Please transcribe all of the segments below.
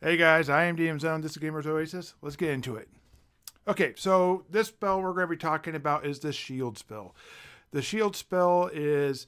Hey guys, I am DM Zone. This is Gamers Oasis. Let's get into it. Okay, so this spell we're going to be talking about is the Shield spell. The Shield spell is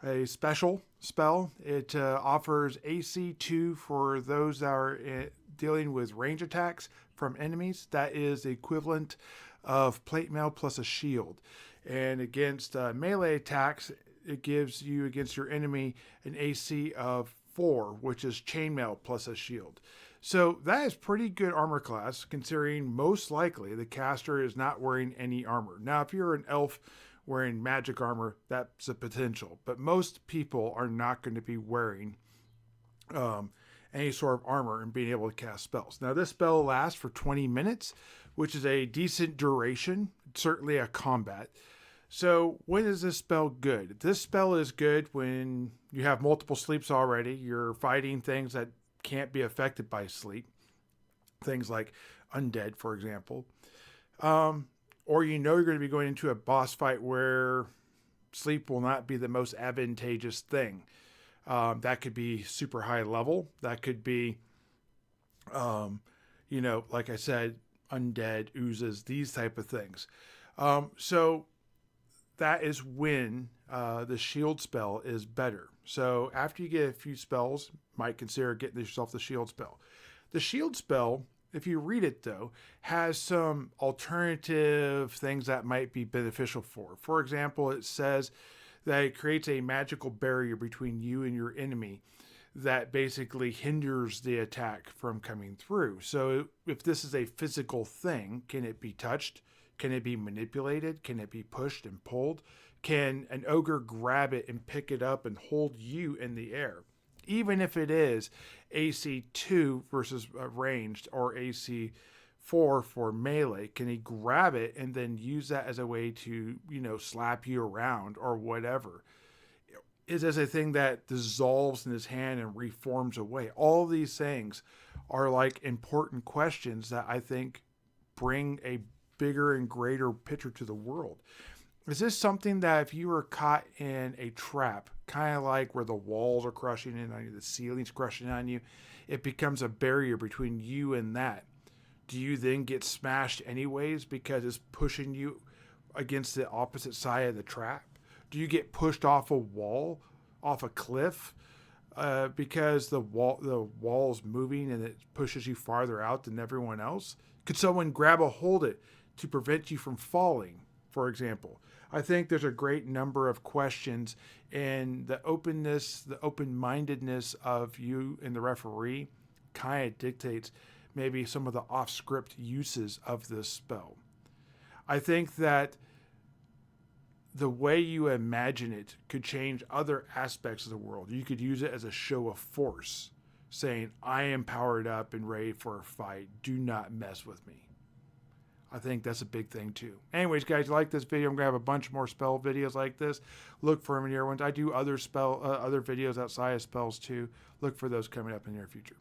a special spell. It offers AC 2 for those that are dealing with range attacks from enemies. That is the equivalent of plate mail plus a shield. And against melee attacks, it gives you against your enemy an AC of 4, which is chainmail plus a shield. So that is pretty good armor class, considering most likely the caster is not wearing any armor. Now, if you're an elf wearing magic armor, that's a potential, but most people are not going to be wearing any sort of armor and being able to cast spells. Now, this spell lasts for 20 minutes, which is a decent duration, certainly a combat. So when is this spell good? This spell is good when you have multiple sleeps already. You're fighting things that can't be affected by sleep. Things like undead, for example. Or you know you're going to be going into a boss fight where sleep will not be the most advantageous thing. That could be super high level. That could be, like I said, undead, oozes, these type of things. So that is when the shield spell is better. So after you get a few spells, might consider getting yourself the shield spell. The shield spell, if you read it though, has some alternative things that might be beneficial for. For example, it says that it creates a magical barrier between you and your enemy that basically hinders the attack from coming through. So if this is a physical thing, can it be touched? Can it be manipulated? Can it be pushed and pulled? Can an ogre grab it and pick it up and hold you in the air? Even if it is AC 2 versus ranged or AC 4 for melee, can he grab it and then use that as a way to, slap you around or whatever? Is this a thing that dissolves in his hand and reforms away? All these things are like important questions that I think bring a bigger and greater picture to the world. Is this something that if you were caught in a trap, kind of like where the walls are crushing in on you, the ceiling's crushing on you, it becomes a barrier between you and that? Do you then get smashed anyways because it's pushing you against the opposite side of the trap? Do you get pushed off a wall, off a cliff, because the wall's moving and it pushes you farther out than everyone else? Could someone grab a hold of it to prevent you from falling, for example? I think there's a great number of questions, and the openness, the open-mindedness of you and the referee kind of dictates maybe some of the off-script uses of this spell. I think that the way you imagine it could change other aspects of the world. You could use it as a show of force, saying, I am powered up and ready for a fight. Do not mess with me. I think that's a big thing too. Anyways, guys, if you like this video, I'm gonna have a bunch more spell videos like this. Look for them in the near ones. I do other videos outside of spells too. Look for those coming up in the near future.